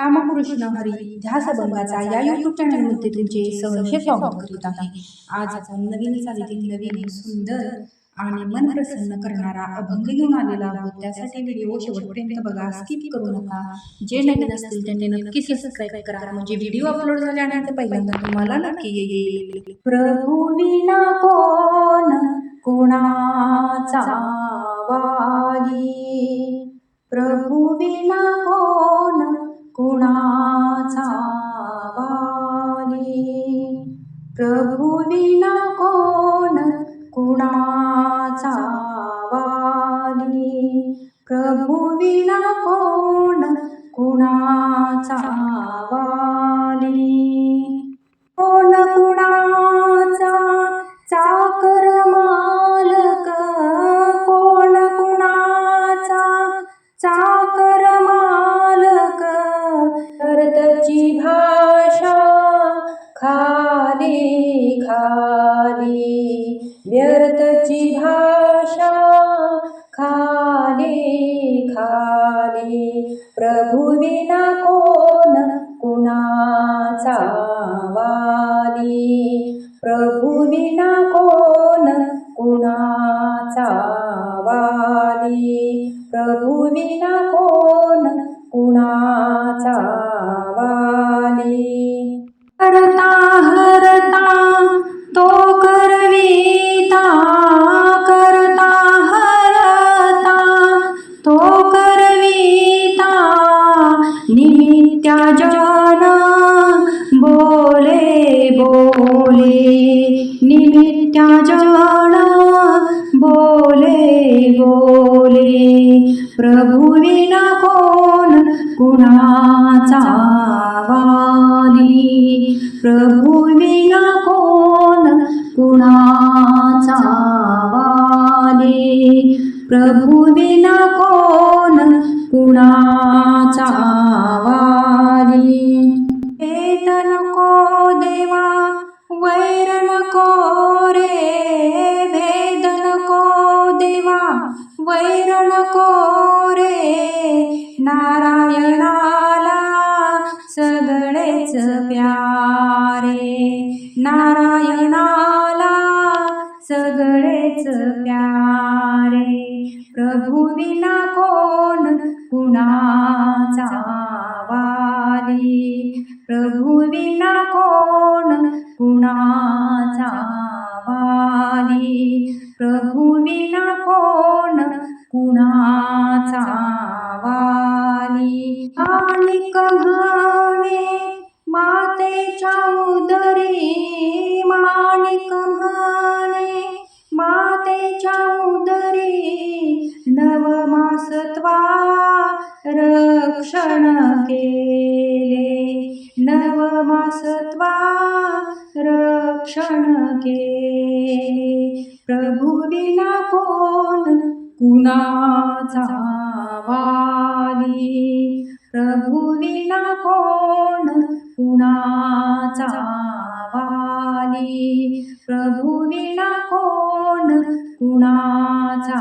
रामकृष्ण हरी ध्यासभंगाचा या यूट्यूब चॅनलमध्ये तुमचे सहर्ष स्वागत करीत आहे। आज आपण नवीन चालीतील नवीन सुंदर आणि मन प्रसन्न करणारा अभंग घेऊन आलेला आहोत। त्यासाठी व्हिडिओ शेवटपर्यंत बघा, स्किप करू नका। जे नवीन असतील त्यांनी नक्की सबस्क्राइब करा, म्हणजे व्हिडिओ अपलोड झाल्यानंतर पहिल्यांदा तुम्हाला नक्की येईल। प्रभू विना कोण कुणाचा वाली, प्रभू विना कोण कुणाचा वाली, प्रभू विना कोण कुणाचा वाली, प्रभू विना कोण कुणाचा वाली। कोण कुणाचा चाकर मालक, कोण कुणाचा चाकर मालक, करतची भाषा खाली खाली, व्यर्थची भाषा खाली खाली, प्रभू विना कोण कुणाचा वाली, प्रभू विना कोण कुणाचा वाली, प्रभू विना कोण कुणाचा वाली। हरता हरता तो करविता, करता हरता तो करविता, नित्या जन बोले बोले, नित्या जन बोले बोले, प्रभू विना कोण कुणाचा वाली, प्रभू विना कोण कुणाचा वाली, प्रभू विना कोण कुणाचा वाली। भेद नको देवा वैर नको रे, भेद नको देवा वैर नको रे, नारायणाला सगळेच प्यारे, नारायणाला सगळेच प्यारे, प्रभू विना कोण कुणाचा वाली, प्रभू विना कोण कुणाचा वाली, प्रभू विना कोण कुणाचा वाली। माणिक म्हणे मातेच्या उदरी, माणिक म्हणे मातेच्या उदरी, नवमासत्वा रक्षण केले, नवमासत्वा रक्षण केले, प्रभू विना कोण कुणाचा वाली, प्रभू विना कोण कुणाचा वाली, प्रभू विना कोण कुणाचा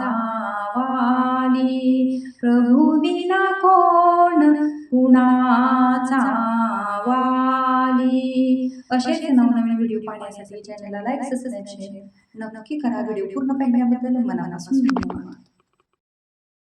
वाली, प्रभू विना कोण कुणाचा वाली। असेच नवनवीन व्हिडिओ पाहण्यासाठी चॅनलला लाईक, सबस्क्राइब, शेअर नक्की करा। व्हिडिओ पूर्ण पाहिल्याबद्दल मनापासून धन्यवाद।